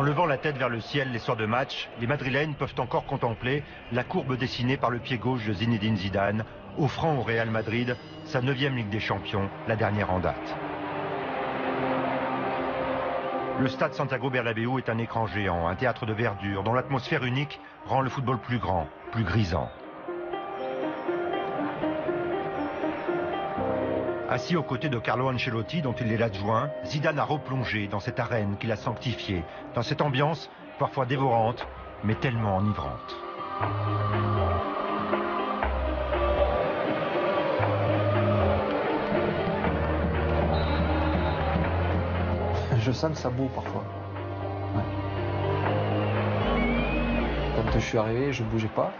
levant la tête vers le ciel les soirs de match, les Madrilènes peuvent encore contempler la courbe dessinée par le pied gauche de Zinedine Zidane, offrant au Real Madrid sa 9e Ligue des Champions, la dernière en date. Le stade Santiago Bernabéu est un écran géant, un théâtre de verdure dont l'atmosphère unique rend le football plus grand, plus grisant. Assis aux côtés de Carlo Ancelotti, dont il est l'adjoint, Zidane a replongé dans cette arène qu'il a sanctifiée, dans cette ambiance parfois dévorante, mais tellement enivrante. Je sens que ça boue parfois. Ouais. Quand je suis arrivé, je ne bougeais pas.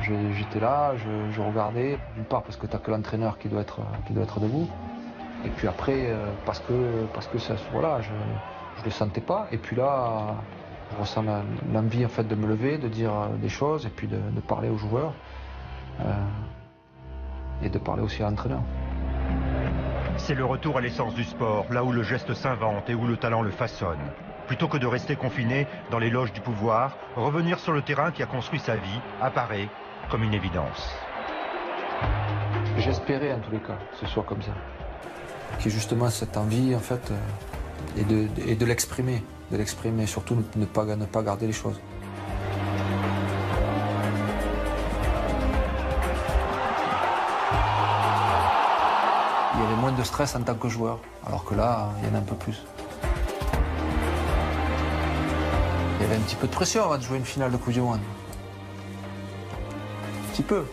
J'étais là, je regardais, d'une part parce que tu n'as que l'entraîneur qui doit être debout, et puis après parce que ça, voilà, je ne le sentais pas, et puis là je ressens l'envie en fait de me lever, de dire des choses, et puis de parler aux joueurs, et de parler aussi à l'entraîneur. C'est le retour à l'essence du sport, là où le geste s'invente et où le talent le façonne. Plutôt que de rester confiné dans les loges du pouvoir, revenir sur le terrain qui a construit sa vie apparaît comme une évidence. J'espérais en tous les cas que ce soit comme ça. Qu'il y ait justement cette envie en fait, et de l'exprimer, surtout ne pas garder les choses. Il y avait moins de stress en tant que joueur, alors que là, il y en a un peu plus. Il y avait un petit peu de pression avant de jouer une finale de Coupe du Monde. Un petit peu.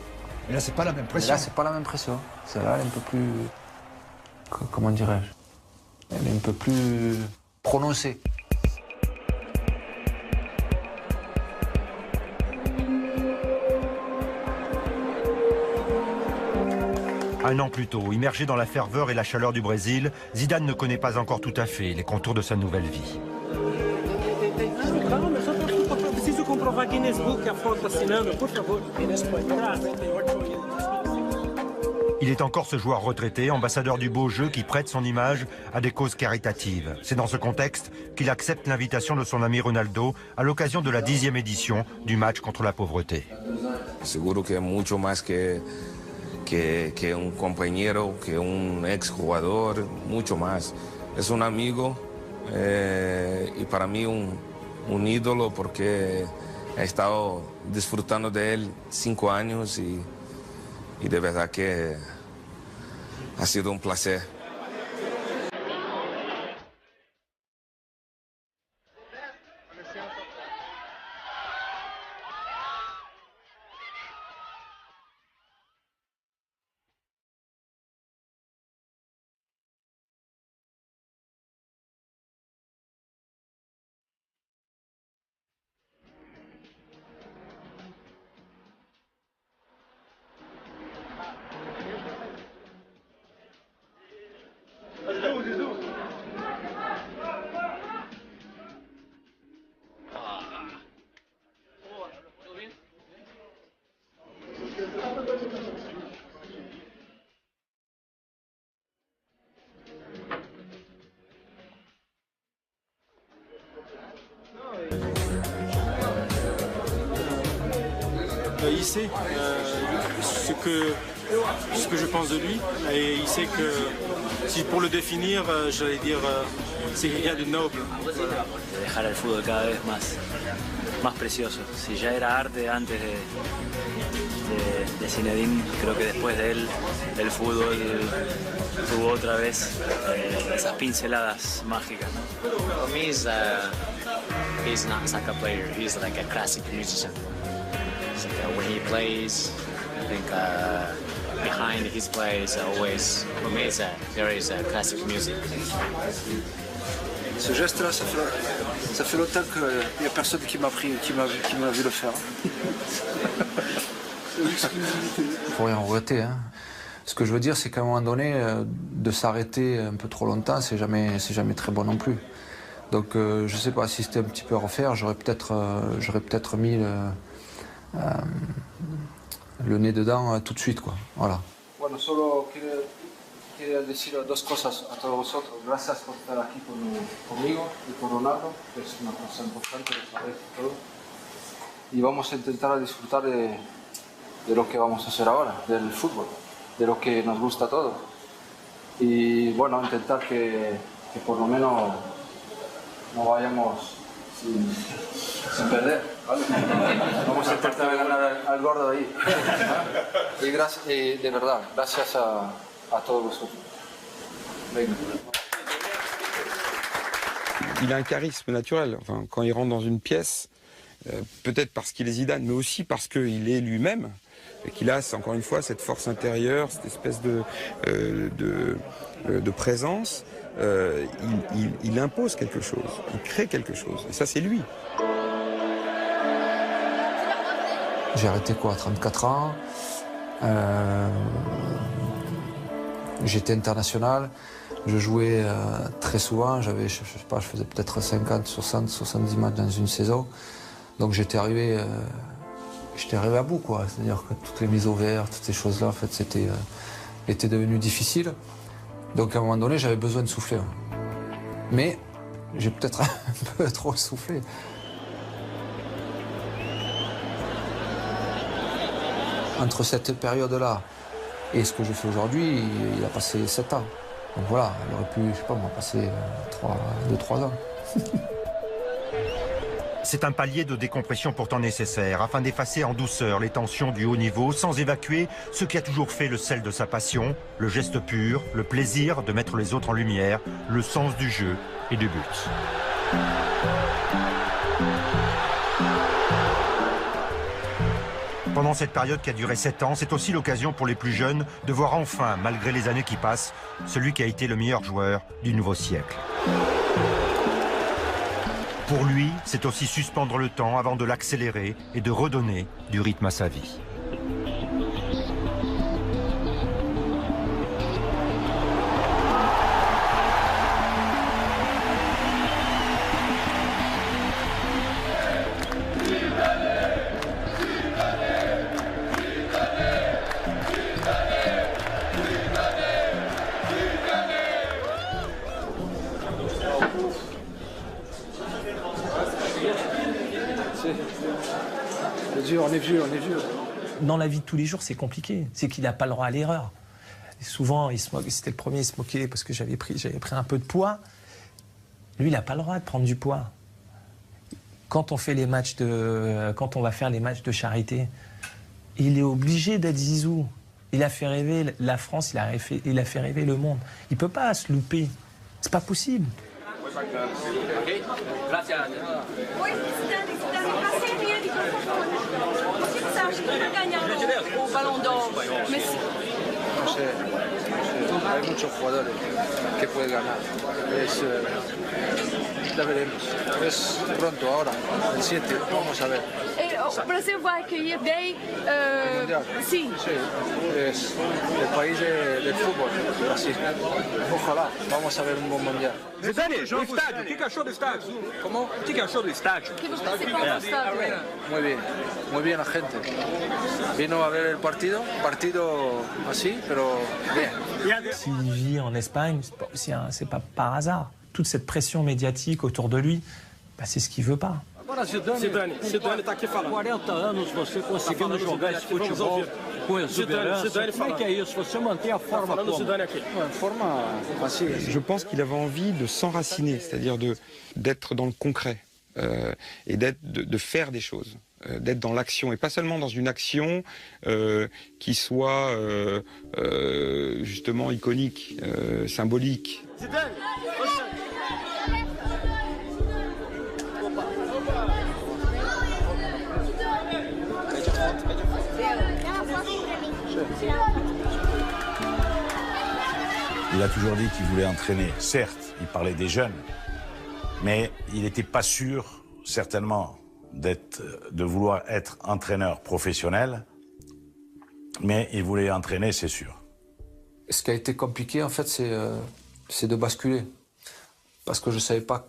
Mais là, c'est pas la même pression. Là, c'est pas la même pression. Celle-là, elle est un peu plus... Comment dirais-je? Elle est un peu plus prononcée. Un an plus tôt, immergé dans la ferveur et la chaleur du Brésil, Zidane ne connaît pas encore tout à fait les contours de sa nouvelle vie. Il est encore ce joueur retraité, ambassadeur du beau jeu qui prête son image à des causes caritatives. C'est dans ce contexte qu'il accepte l'invitation de son ami Ronaldo à l'occasion de la 10e édition du match contre la pauvreté. Seguro que mucho más que un compañero, que un exjugador, mucho más. Es un amigo y para mí un ídolo porque he estado disfrutando de él 5 años y de verdad que ha sido un placer. Il sait ce que je pense de lui et il sait que si pour le définir, j'allais dire, c'est quelqu'un de noble. Voilà. De dejar el fútbol cada vez más precioso. Si ya era arte antes de Zinedine, creo que después de él el fútbol tuvo otra vez esas pinceladas mágicas, ¿no? For me, he's not a soccer player. He's like a classic musician. So, when he plays, I think behind his plays always, for me, there is a classic music. Ce geste-là, ça fait longtemps qu'il n'y a personne qui m'a vu le faire. Il faut rien regretter. Hein. Ce que je veux dire, c'est qu'à un moment donné, de s'arrêter un peu trop longtemps, c'est jamais très bon non plus. Donc je ne sais pas si c'était un petit peu à refaire, j'aurais peut-être mis le nez dedans tout de suite, quoi. Voilà. Bueno, solo quería decir dos cosas a todos vosotros. Gracias por estar aquí conmigo y con Ronaldo, que es una cosa importante de saber todo. Y vamos a intentar disfrutar de lo que vamos a hacer ahora, del fútbol, de lo que nos gusta a todos. Y bueno, intentar que por lo menos no vayamos sin perder, ¿vale? Vamos a intentar ganar al gordo ahí. Y de verdad, gracias a todos vosotros. Venga. Il a un charisme naturel. Enfin, quand il rentre dans une pièce, peut-être parce qu'il est Zidane, mais aussi parce qu'il est lui-même, et qu'il a, encore une fois, cette force intérieure, cette espèce de présence. Il impose quelque chose, il crée quelque chose, et ça c'est lui. J'ai arrêté quoi, 34 ans. J'étais international, je jouais très souvent, je sais pas, je faisais peut-être 50, 60, 70 matchs dans une saison. Donc j'étais arrivé à bout, quoi. C'est-à-dire que toutes les mises au vert, toutes ces choses-là, en fait, était devenu difficile. Donc à un moment donné, j'avais besoin de souffler. Mais j'ai peut-être un peu trop soufflé. Entre cette période-là et ce que je fais aujourd'hui, il a passé 7 ans. Donc voilà, il aurait pu, je sais pas moi, passer 2-3 ans. C'est un palier de décompression pourtant nécessaire afin d'effacer en douceur les tensions du haut niveau sans évacuer ce qui a toujours fait le sel de sa passion, le geste pur, le plaisir de mettre les autres en lumière, le sens du jeu et du but. Pendant cette période qui a duré 7 ans, c'est aussi l'occasion pour les plus jeunes de voir enfin, malgré les années qui passent, celui qui a été le meilleur joueur du nouveau siècle. Pour lui, c'est aussi suspendre le temps avant de l'accélérer et de redonner du rythme à sa vie. On est vieux. Dans la vie de tous les jours, c'est compliqué. C'est qu'il n'a pas le droit à l'erreur. Souvent, c'était le premier à se moquer parce que j'avais pris un peu de poids. Lui, il n'a pas le droit de prendre du poids. Quand on va faire les matchs de charité, il est obligé d'être Zizou. Il a fait rêver la France, il a fait rêver le monde. Il ne peut pas se louper. C'est pas possible. Au Ballon d'Or. Hay muchos jugadores que pueden ganar. Ya veremos. Es pronto ahora, el 7, vamos a ver. O Brasil vai accueillir bem. Sim. Sí, es el país del fútbol, Brasil. Ojalá, vamos a ver um bom mundial. Zidane, o estádio, o que achou do estádio? Como? O que achou do estádio? O que você pensou do estádio? Muy bien la gente. Vino a ver el partido así, pero bien. S'il vit en Espagne, c'est pas par hasard. Toute cette pression médiatique autour de lui, c'est ce qu'il veut pas. Zidane está aqui falando. 40 anos você conseguindo jogar esse futebol com exuberância. Como é que é isso? Você mantém a forma como? Je pense qu'il avait envie de s'enraciner, c'est-à-dire d'être dans le concret et de faire des choses, d'être dans l'action et pas seulement dans une action qui soit justement iconique, symbolique. Zidane, Il a toujours dit qu'il voulait entraîner. Certes, il parlait des jeunes, mais il n'était pas sûr, certainement, de vouloir être entraîneur professionnel, mais il voulait entraîner, c'est sûr. Ce qui a été compliqué, en fait, c'est de basculer. Parce que je savais pas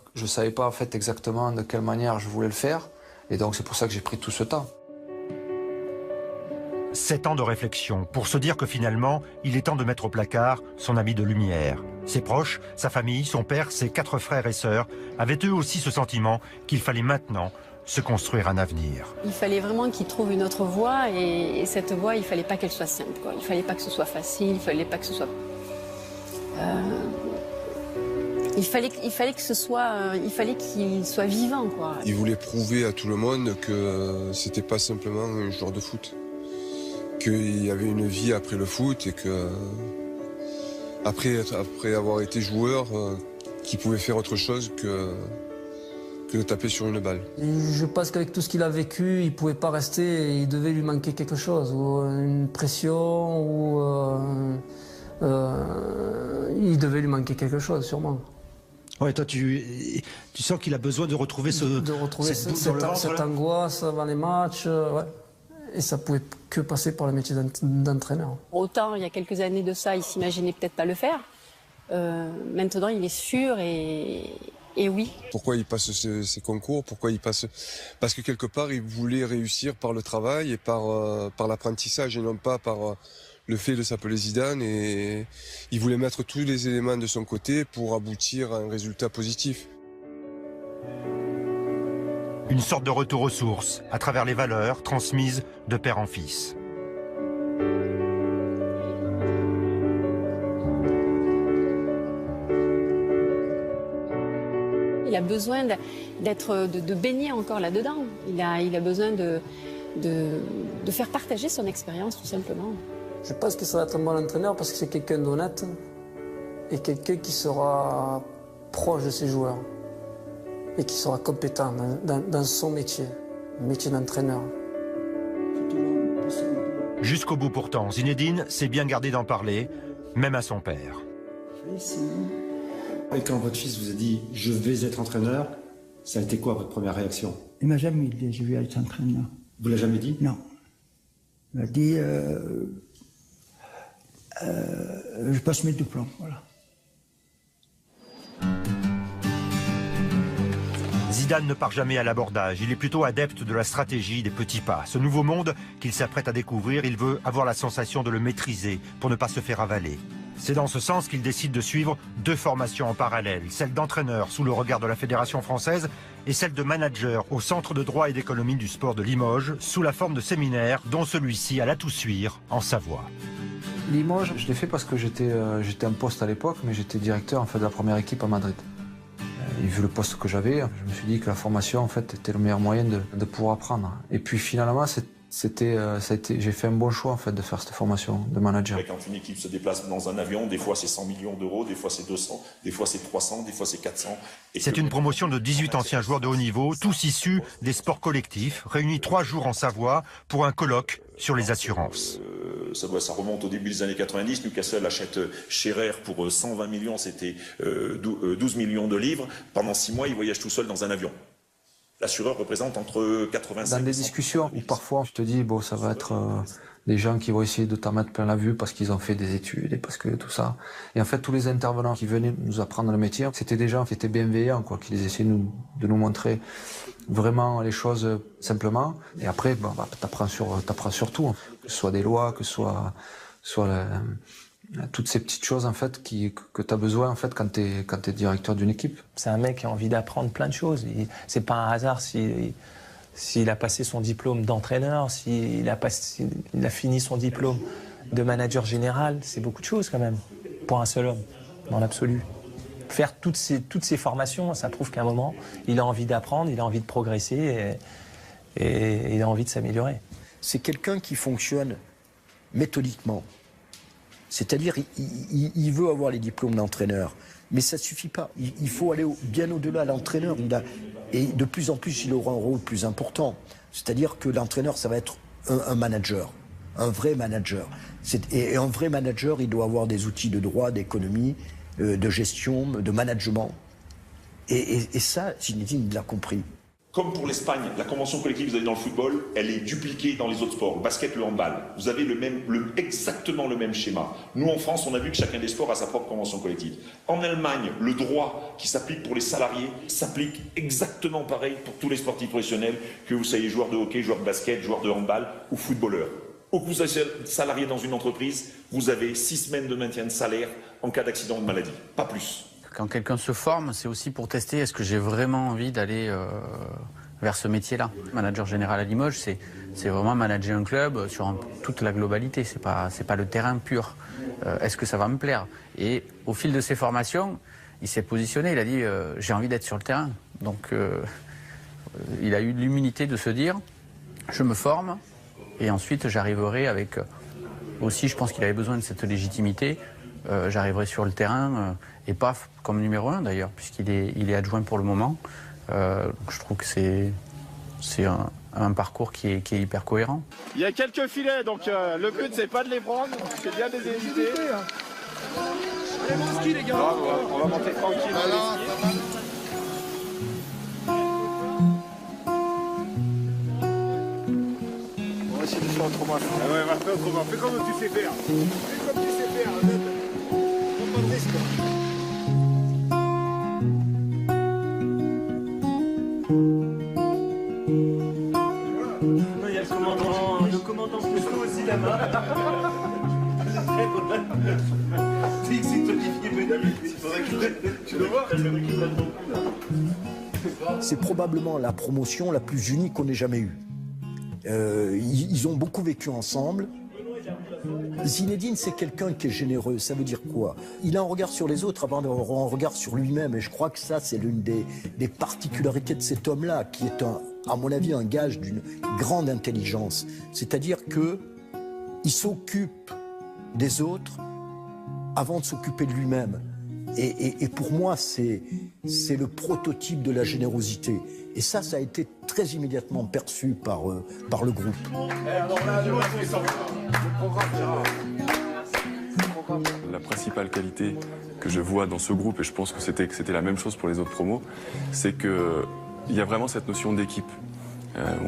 en fait, exactement de quelle manière je voulais le faire. Et donc, c'est pour ça que j'ai pris tout ce temps. 7 ans de réflexion pour se dire que finalement, il est temps de mettre au placard son ami de lumière. Ses proches, sa famille, son père, ses 4 frères et sœurs avaient eux aussi ce sentiment qu'il fallait maintenant se construire un avenir. Il fallait vraiment qu'il trouve une autre voie et cette voie, il fallait pas qu'elle soit simple, quoi. Il fallait pas que ce soit facile, il fallait pas que ce soit... Il fallait que ce soit, il fallait qu'il soit vivant, quoi. Il voulait prouver à tout le monde que c'était pas simplement un joueur de foot, qu'il y avait une vie après le foot et que après avoir été joueur, qu'il pouvait faire autre chose que de taper sur une balle. Je pense qu'avec tout ce qu'il a vécu, il pouvait pas rester, il devait lui manquer quelque chose, ou une pression, ou il devait lui manquer quelque chose, sûrement. Ouais, toi, tu sens qu'il a besoin de retrouver cette angoisse avant les matchs, ouais. Et ça pouvait que passer par le métier d'entraîneur. Autant, il y a quelques années de ça, il s'imaginait peut-être pas le faire. Maintenant, il est sûr et oui. Pourquoi il passe ces concours? Pourquoi il passe? Parce que quelque part, il voulait réussir par le travail et par l'apprentissage et non pas par le fait de s'appeler Zidane. Et il voulait mettre tous les éléments de son côté pour aboutir à un résultat positif. Une sorte de retour aux sources, à travers les valeurs transmises de père en fils. Il a besoin de baigner encore là-dedans. Il a besoin de faire partager son expérience, tout simplement. Je pense que ça va être un bon entraîneur parce que c'est quelqu'un d'honnête et quelqu'un qui sera proche de ses joueurs et qui sera compétent dans son métier, le métier d'entraîneur. Jusqu'au bout pourtant, Zinedine s'est bien gardé d'en parler, même à son père. Et quand votre fils vous a dit « je vais être entraîneur », ça a été quoi votre première réaction? Il m'a jamais dit « je vais être entraîneur ». Vous l'avez jamais dit? Non. Il m'a dit je passe mes diplômes, voilà. Zidane ne part jamais à l'abordage, il est plutôt adepte de la stratégie des petits pas. Ce nouveau monde qu'il s'apprête à découvrir, il veut avoir la sensation de le maîtriser pour ne pas se faire avaler. C'est dans ce sens qu'il décide de suivre 2 formations en parallèle, celle d'entraîneur sous le regard de la Fédération française et celle de manager au Centre de droit et d'économie du sport de Limoges, sous la forme de séminaire dont celui-ci a la Toussuire en Savoie. Limoges, je l'ai fait parce que j'étais en poste à l'époque, mais j'étais directeur en fait, de la première équipe à Madrid. Et vu le poste que j'avais, je me suis dit que la formation en fait, était le meilleur moyen de pouvoir apprendre. Et puis finalement, j'ai fait un bon choix en fait, de faire cette formation de manager. Quand une équipe se déplace dans un avion, des fois c'est 100 millions d'euros, des fois c'est 200, des fois c'est 300, des fois c'est 400. C'est une promotion de 18 anciens joueurs de haut niveau, tous issus des sports collectifs, réunis 3 jours en Savoie pour un colloque sur les assurances. Ça remonte au début des années 90. Newcastle achète Scherer pour 120 millions, c'était 12 millions de livres. Pendant 6 mois, il voyage tout seul dans un avion. L'assureur représente entre 85 dans des discussions où parfois je te dis, bon, ça va être des gens qui vont essayer de t'en mettre plein la vue parce qu'ils ont fait des études et parce que tout ça. Et en fait, tous les intervenants qui venaient nous apprendre le métier, c'était des gens qui étaient bienveillants, quoi, qui essayaient de nous montrer vraiment les choses simplement. Et après, bon, bah, t'apprends sur tout, que ce soit des lois, que ce soit toutes ces petites choses en fait que tu as besoin en fait quand t'es directeur d'une équipe. C'est un mec qui a envie d'apprendre plein de choses. C'est pas un hasard s'il a passé son diplôme d'entraîneur, s'il a fini son diplôme de manager général. C'est beaucoup de choses quand même pour un seul homme, dans l'absolu. Faire toutes ces formations, ça prouve qu'à un moment, il a envie d'apprendre, il a envie de progresser et il a envie de s'améliorer. C'est quelqu'un qui fonctionne méthodiquement. C'est-à-dire, il veut avoir les diplômes d'entraîneur, mais ça ne suffit pas. Il faut aller bien au-delà. L'entraîneur, et de plus en plus, il aura un rôle plus important. C'est-à-dire que l'entraîneur, ça va être un manager, un vrai manager. Et un vrai manager, il doit avoir des outils de droit, d'économie, de gestion, de management. Et ça, Zinedine l'a compris. Comme pour l'Espagne, la convention collective, vous avez dans le football, elle est dupliquée dans les autres sports, le basket, le handball. Vous avez exactement le même schéma. Nous, en France, on a vu que chacun des sports a sa propre convention collective. En Allemagne, le droit qui s'applique pour les salariés s'applique exactement pareil pour tous les sportifs professionnels, que vous soyez joueur de hockey, joueur de basket, joueur de handball ou footballeur. ou que vous êtes salarié dans une entreprise, vous avez 6 semaines de maintien de salaire en cas d'accident ou de maladie, pas plus. Quand quelqu'un se forme, c'est aussi pour tester est-ce que j'ai vraiment envie d'aller vers ce métier-là. Manager général à Limoges, c'est vraiment manager un club sur toute la globalité, c'est pas le terrain pur. Est-ce que ça va me plaire? Et au fil de ses formations, il s'est positionné, il a dit j'ai envie d'être sur le terrain. Donc il a eu l'humilité de se dire je me forme et ensuite j'arriverai avec... aussi je pense qu'il avait besoin de cette légitimité, j'arriverai sur le terrain et pas comme numéro 1 d'ailleurs, puisqu'il est adjoint pour le moment. Je trouve que c'est un parcours qui est hyper cohérent. Il y a quelques filets, donc le but c'est pas de les prendre, c'est bien de les éviter. Allez, mon ski les gars. On va monter tranquille. On va essayer de faire autrement. Ah ouais, va faire autrement. Fais comme tu sais faire. Fais comme tu sais faire. Prends pas de risque. Il y a le commandant Cousteau aussi là-bas. C'est probablement la promotion la plus unique qu'on ait jamais eue. Ils ont beaucoup vécu ensemble. Zinedine, c'est quelqu'un qui est généreux. Ça veut dire quoi? Il a un regard sur les autres avant d'avoir un regard sur lui-même. Et je crois que ça, c'est l'une des particularités de cet homme-là, qui est, à mon avis, un gage d'une grande intelligence. C'est-à-dire qu'il s'occupe des autres avant de s'occuper de lui-même. Et pour moi, c'est le prototype de la générosité. Et ça a été très immédiatement perçu par le groupe. La principale qualité que je vois dans ce groupe, et je pense que c'était la même chose pour les autres promos, c'est qu'il y a vraiment cette notion d'équipe.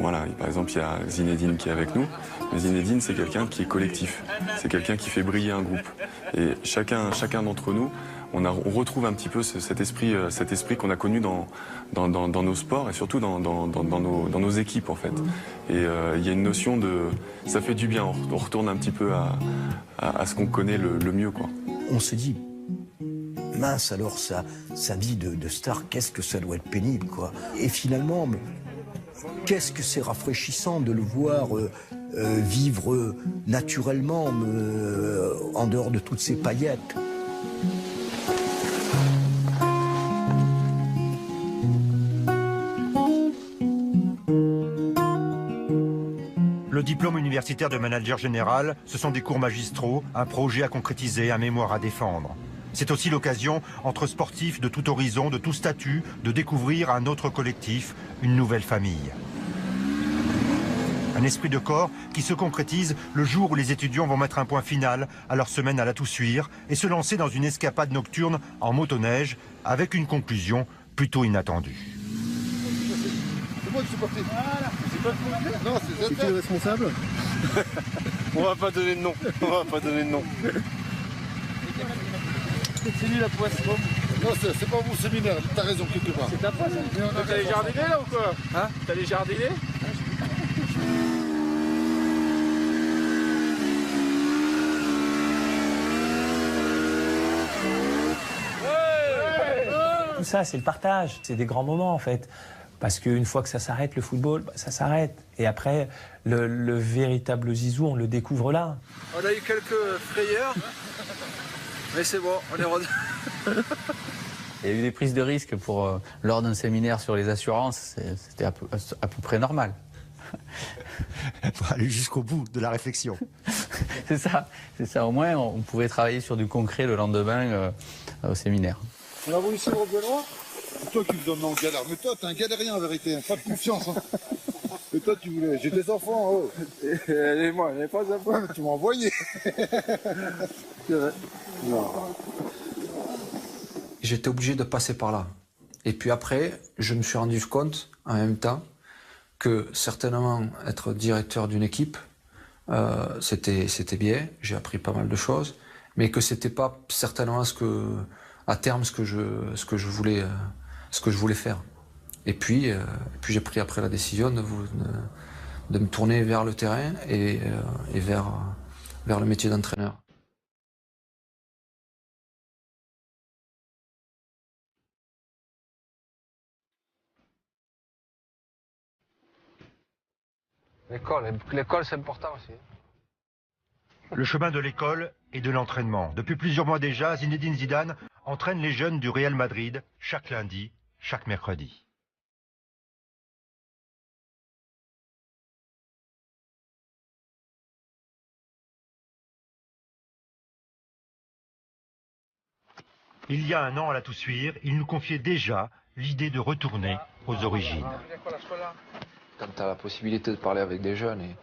Voilà, par exemple, il y a Zinedine qui est avec nous. Mais Zinedine, c'est quelqu'un qui est collectif. C'est quelqu'un qui fait briller un groupe. Et chacun d'entre nous, on retrouve un petit peu cet esprit qu'on a connu dans nos sports et surtout dans nos équipes, en fait. Et il y a une notion de... Ça fait du bien, on retourne un petit peu à ce qu'on connaît le mieux, quoi. On se dit, mince, alors sa vie de star, qu'est-ce que ça doit être pénible, quoi. Et finalement... Qu'est-ce que c'est rafraîchissant de le voir vivre naturellement en dehors de toutes ces paillettes. Le diplôme universitaire de manager général, ce sont des cours magistraux, un projet à concrétiser, un mémoire à défendre. C'est aussi l'occasion, entre sportifs de tout horizon, de tout statut, de découvrir un autre collectif, une nouvelle famille. Un esprit de corps qui se concrétise le jour où les étudiants vont mettre un point final à leur semaine à la Toussuire et se lancer dans une escapade nocturne en motoneige avec une conclusion plutôt inattendue. C'est moi qui suis parti. Voilà. C'est pas le Non, c'est qui le responsable. On va pas donner de nom. On va pas donner de nom. C'est lui la poisse. Non, c'est pas mon séminaire, t'as raison quelque part. C'est ta poisse. T'as les jardinés là ou quoi? Hein? T'as les jardinés? Tout ça, c'est le partage. C'est des grands moments, en fait. Parce qu'une fois que ça s'arrête, le football, ça s'arrête. Et après, le véritable zizou, on le découvre là. On a eu quelques frayeurs, mais c'est bon, on est revenu. Il y a eu des prises de risque lors d'un séminaire sur les assurances. C'était à peu près normal. Pour aller jusqu'au bout de la réflexion. C'est ça. Au moins, on pouvait travailler sur du concret le lendemain au séminaire. On a voulu suivre au Benoît. C'est toi qui me donnes en galère. Mais toi, t'es un galérien en vérité. Pas de confiance. Hein. Et toi, tu voulais. J'ai des enfants. Oh. Et moi, j'avais pas d'enfants. Tu m'as envoyé. Non. J'étais obligé de passer par là. Et puis après, je me suis rendu compte, en même temps, que certainement être directeur d'une équipe, c'était bien. J'ai appris pas mal de choses. Mais que c'était pas certainement à terme ce que je voulais faire. Et puis j'ai pris après la décision de me tourner vers le terrain et vers le métier d'entraîneur. L'école c'est important aussi. Le chemin de l'école et de l'entraînement. Depuis plusieurs mois déjà, Zinedine Zidane entraîne les jeunes du Real Madrid chaque lundi, chaque mercredi. Il y a un an à la Toussuire, il nous confiait déjà l'idée de retourner aux origines. Quand tu as la possibilité de parler avec des jeunes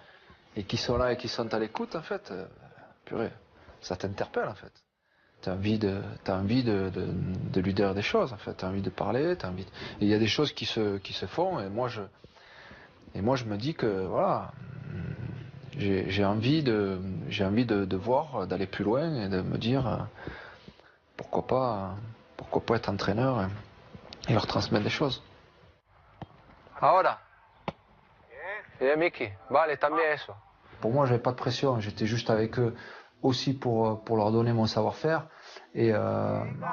et qui sont là et qui sont à l'écoute, en fait, purée, ça t'interpelle en fait. Tu as envie de lui dire des choses, en fait. Tu as envie de parler, et il y a des choses qui se font et moi je me dis que voilà, j'ai envie de voir, d'aller plus loin et de me dire pourquoi pas être entraîneur et leur transmettre des choses. Ahora. Bien, Mickey. Vale, también eso. Pour moi, j'avais pas de pression. J'étais juste avec eux aussi pour leur donner mon savoir-faire. Et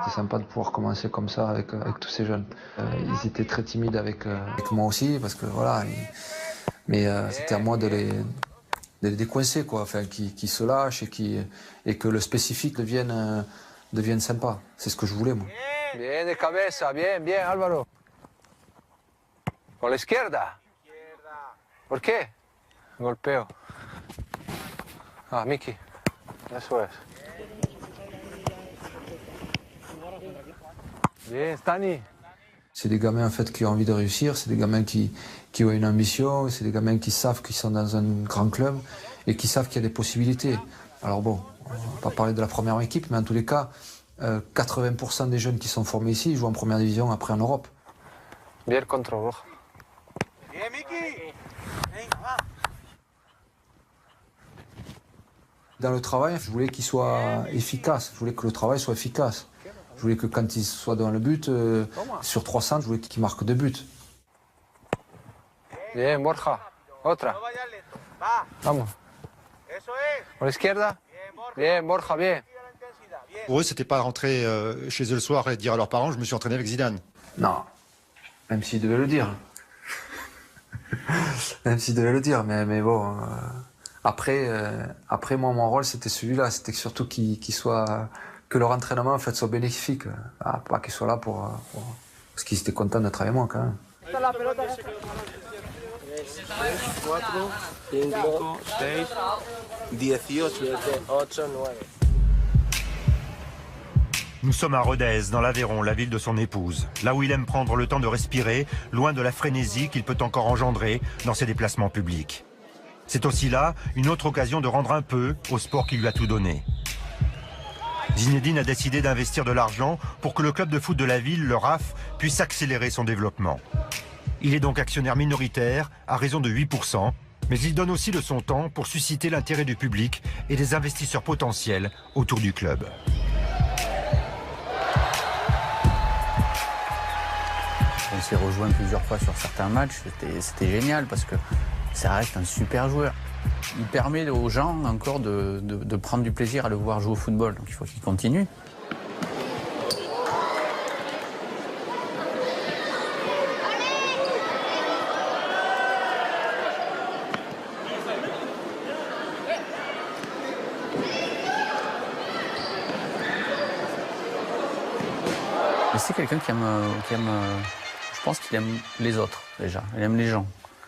c'est sympa de pouvoir commencer comme ça avec tous ces jeunes. Ils étaient très timides avec moi aussi parce que voilà. Mais c'était à moi de les décoincer quoi. Enfin, qu'ils se lâchent et que le spécifique devienne sympa. C'est ce que je voulais moi. Bien de cabeza, bien, bien, Álvaro. Con la izquierda. ¿Por qué? Golpeo. Ah, Mickey. Eso es. Bien, Stani. C'est des gamins en fait qui ont envie de réussir, c'est des gamins qui ont une ambition, c'est des gamins qui savent qu'ils sont dans un grand club et qui savent qu'il y a des possibilités. Alors bon, on va pas parler de la première équipe, mais en tous les cas, 80% des jeunes qui sont formés ici jouent en première division après en Europe. Bien contrôle. Bien, Mickey. Dans le travail, je voulais qu'il soit efficace. Je voulais que le travail soit efficace. Je voulais que quand il soit dans le but, sur 300, je voulais qu'il marque 2 buts. Bien, Borja. Otra. Vamos. Por la izquierda. Bien, Borja, bien. Pour eux, c'était pas rentrer chez eux le soir et dire à leurs parents, je me suis entraîné avec Zidane. Non. Même s'ils devaient le dire. Même s'ils devaient le dire, mais bon. Après, moi, mon rôle, c'était celui-là. C'était surtout que leur entraînement en fait, soit bénéfique. Pas qu'ils soient là parce qu'ils étaient contents d'être avec moi quand même. 8, 9. Nous sommes à Rodez, dans l'Aveyron, la ville de son épouse. Là où il aime prendre le temps de respirer, loin de la frénésie qu'il peut encore engendrer dans ses déplacements publics. C'est aussi là une autre occasion de rendre un peu au sport qui lui a tout donné. Zinedine a décidé d'investir de l'argent pour que le club de foot de la ville, le RAF, puisse accélérer son développement. Il est donc actionnaire minoritaire à raison de 8%, mais il donne aussi de son temps pour susciter l'intérêt du public et des investisseurs potentiels autour du club. On s'est rejoint plusieurs fois sur certains matchs, c'était génial parce que ça reste un super joueur. Il permet aux gens encore de prendre du plaisir à le voir jouer au football, donc il faut qu'il continue. Mais c'est quelqu'un qui aime, je pense qu'il aime les autres déjà, il aime les gens.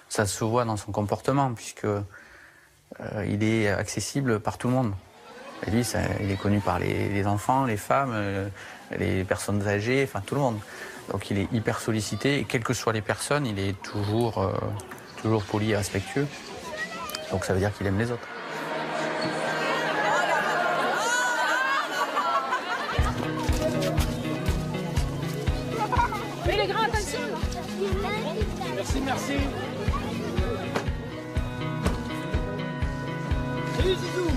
Ça se voit dans son comportement puisque il est accessible par tout le monde. Et lui, il est connu par les enfants, les femmes, les personnes âgées, enfin tout le monde. Donc il est hyper sollicité et quelles que soient les personnes, il est toujours poli et respectueux. Donc ça veut dire qu'il aime les autres. Mais les grands, attention. Merci, merci. Salut Zizou.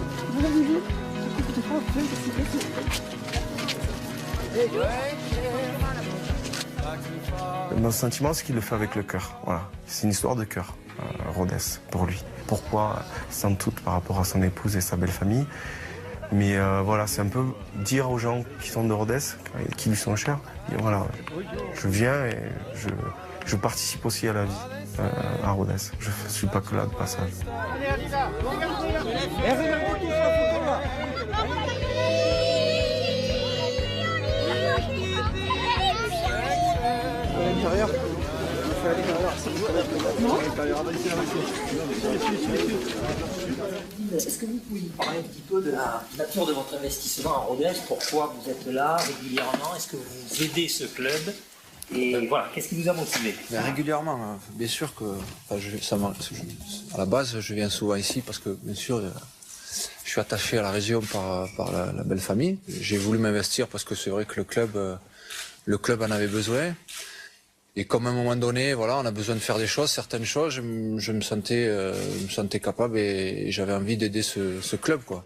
Mon sentiment, c'est qu'il le fait avec le cœur. Voilà, c'est une histoire de cœur. Rodez, pour lui. Pourquoi? Sans doute par rapport à son épouse et sa belle famille. Mais voilà, c'est un peu dire aux gens qui sont de Rodez, qui lui sont chers, dire, voilà, je viens et je participe aussi à la vie à Rodez. Je ne suis pas que là de passage. Est-ce que vous pouvez nous parler un petit peu de la nature de votre investissement à Rodez? Pourquoi vous êtes là régulièrement? Est-ce que vous aidez ce club? Et voilà, qu'est-ce qui vous a motivé? Régulièrement, bien sûr que... à la base, je viens souvent ici parce que, bien sûr, je suis attaché à la région par la belle famille. J'ai voulu m'investir parce que c'est vrai que le club en avait besoin. Et comme à un moment donné, voilà, on a besoin de faire des choses, certaines choses, je me sentais capable et j'avais envie d'aider ce club, quoi.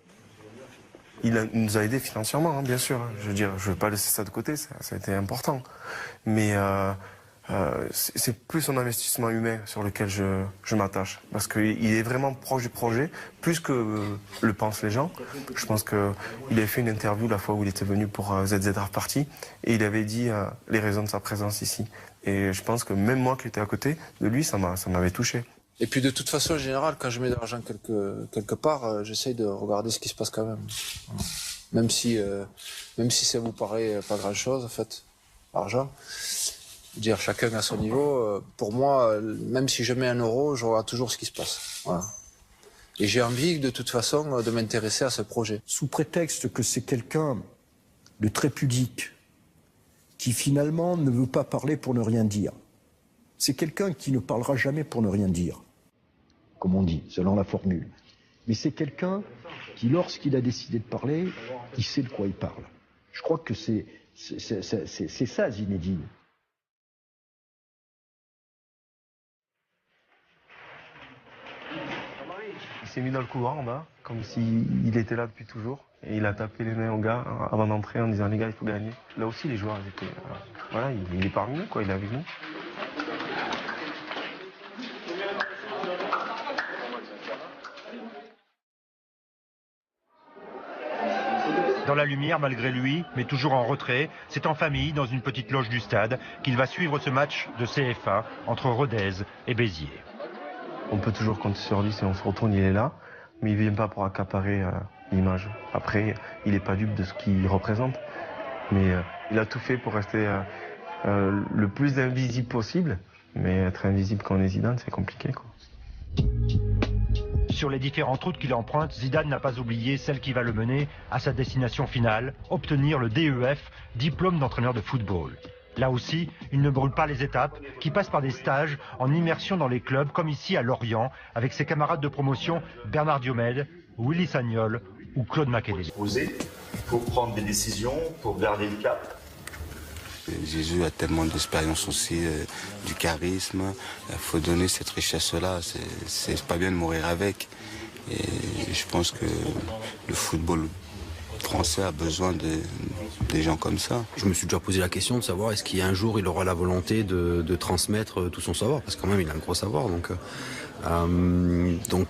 Il nous a aidés financièrement, hein, bien sûr. Je veux dire, je ne vais pas laisser ça de côté, ça a été important. Mais c'est plus son investissement humain sur lequel je m'attache. Parce qu'il est vraiment proche du projet, plus que le pensent les gens. Je pense qu'il avait fait une interview la fois où il était venu pour ZZ Rave Party et il avait dit les raisons de sa présence ici. Et je pense que même moi qui étais à côté de lui, ça m'avait touché. Et puis de toute façon, en général, quand je mets de l'argent quelque part, j'essaye de regarder ce qui se passe quand même. Même si ça vous paraît pas grand-chose, en fait, l'argent. Dire chacun à son niveau. Pour moi, même si je mets 1 euro, je regarde toujours ce qui se passe. Voilà. Et j'ai envie, de toute façon, de m'intéresser à ce projet. Sous prétexte que c'est quelqu'un de très pudique, qui finalement ne veut pas parler pour ne rien dire. C'est quelqu'un qui ne parlera jamais pour ne rien dire, comme on dit, selon la formule. Mais c'est quelqu'un qui, lorsqu'il a décidé de parler, il sait de quoi il parle. Je crois que c'est ça, Zinedine. Il s'est mis dans le couloir en bas, comme s'il était là depuis toujours. Et il a tapé les mains au gars avant d'entrer en disant les gars, il faut gagner. Là aussi, les joueurs étaient... voilà, il est parmi nous, quoi, il est avec nous. Dans la lumière, malgré lui, mais toujours en retrait, c'est en famille, dans une petite loge du stade, qu'il va suivre ce match de CFA entre Rodez et Béziers. On peut toujours compter sur lui, si on se retourne, il est là, mais il ne vient pas pour accaparer l'image. Après, il n'est pas dupe de ce qu'il représente, mais il a tout fait pour rester le plus invisible possible, mais être invisible quand on est Zidane, c'est compliqué, quoi. Sur les différentes routes qu'il emprunte, Zidane n'a pas oublié celle qui va le mener à sa destination finale, obtenir le DEF, diplôme d'entraîneur de football. Là aussi, il ne brûle pas les étapes, qui passent par des stages en immersion dans les clubs, comme ici à Lorient, avec ses camarades de promotion Bernard Diomède, Willy Sagnol ou Claude Makélélé. Oser, il faut prendre des décisions pour garder le cap. Jésus a tellement d'expérience aussi, du charisme. Il faut donner cette richesse-là. C'est pas bien de mourir avec. Et je pense que le football français a besoin des gens comme ça. Je me suis déjà posé la question de savoir est-ce qu'un jour il aura la volonté de transmettre tout son savoir, parce que quand même il a un gros savoir. Donc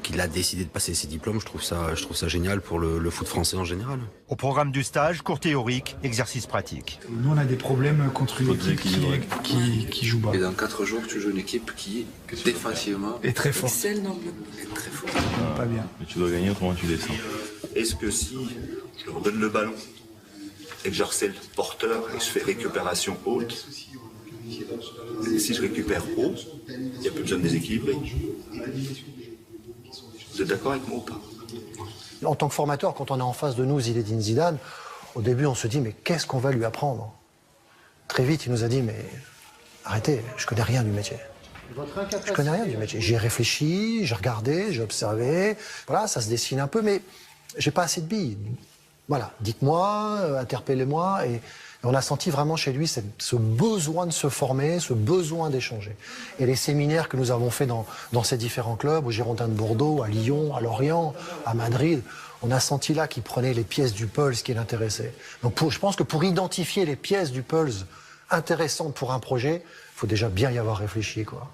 il a décidé de passer ses diplômes. Je trouve ça génial pour le foot français en général. Au programme du stage, cours théorique, exercice pratique. Nous on a des problèmes contre une équipe qui joue bas. Et dans 4 jours, tu joues une équipe qui, défensivement, est très forte. Excelle dans le... est très forte. Pas bien. Mais tu dois gagner, autrement tu descends. Est-ce que si je leur donne le ballon et que je harcèle le porteur et que je fais récupération haute, et si je récupère haut, il n'y a plus besoin de déséquilibrer. Vous êtes d'accord avec moi ou pas? En tant que formateur, quand on est en face de nous Zinedine Zidane, au début on se dit mais qu'est-ce qu'on va lui apprendre? Très vite il nous a dit mais arrêtez, je connais rien du métier. Je connais rien du métier. J'y ai réfléchi, j'ai regardé, j'ai observé, voilà, ça se dessine un peu, mais j'ai pas assez de billes. Voilà, dites-moi, interpellez-moi, et on a senti vraiment chez lui ce besoin de se former, ce besoin d'échanger. Et les séminaires que nous avons faits dans ces différents clubs, au Girondins de Bordeaux, à Lyon, à Lorient, à Madrid, on a senti là qu'il prenait les pièces du pulse qui l'intéressaient. Donc je pense que pour identifier les pièces du pulse intéressantes pour un projet, il faut déjà bien y avoir réfléchi, quoi.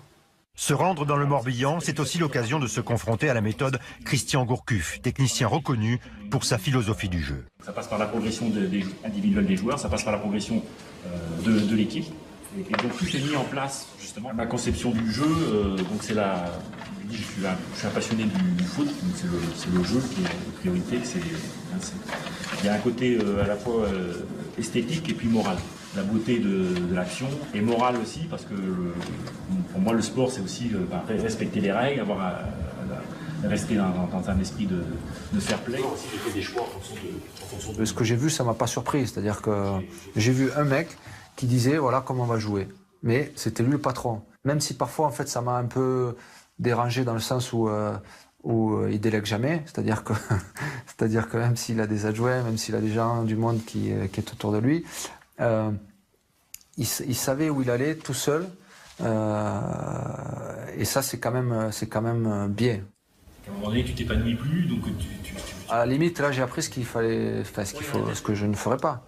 Se rendre dans le Morbihan, c'est aussi l'occasion de se confronter à la méthode Christian Gourcuff, technicien reconnu pour sa philosophie du jeu. Ça passe par la progression individuelle des joueurs, ça passe par la progression de l'équipe. Et donc tout est mis en place, justement. Ma conception du jeu, donc c'est la... Je suis un passionné du foot, donc c'est le jeu qui est la priorité. Il y a un côté à la fois esthétique et puis moral. La beauté de l'action et morale aussi, parce que pour moi le sport c'est aussi respecter les règles, rester dans un esprit de fair play. Aussi j'ai fait des choix en fonction de... Ce que j'ai vu, ça m'a pas surpris, c'est-à-dire que j'ai vu un mec qui disait voilà comment on va jouer, mais c'était lui le patron. Même si parfois en fait ça m'a un peu dérangé dans le sens où il délègue jamais, c'est-à-dire que même s'il a des adjoints, même s'il a des gens du monde qui est autour de lui, il savait où il allait tout seul, et ça c'est quand même bien. À un moment donné, tu t'épanouis plus, donc À la limite, là j'ai appris ce que je ne ferais pas.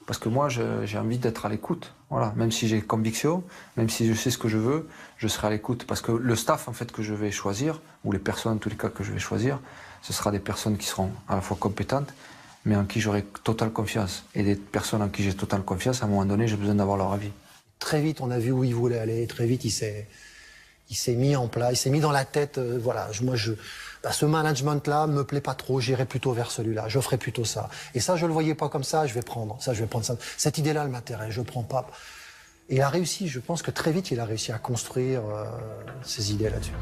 Parce que moi, j'ai envie d'être à l'écoute. Voilà. Même si j'ai conviction, même si je sais ce que je veux, je serai à l'écoute. Parce que le staff en fait, que je vais choisir, ou les personnes en tous les cas que je vais choisir, ce sera des personnes qui seront à la fois compétentes, mais en qui j'aurai totale confiance. Et des personnes en qui j'ai totale confiance, à un moment donné, j'ai besoin d'avoir leur avis. Très vite, on a vu où il voulait aller. Très vite, il s'est mis en place, il s'est mis dans la tête, ce management-là me plaît pas trop, j'irai plutôt vers celui-là, je ferai plutôt ça. Et ça, je le voyais pas comme ça, je vais prendre ça. Cette idée-là, elle m'intéresse, je prends pas. Et il a réussi, je pense que très vite, il a réussi à construire ses idées là-dessus.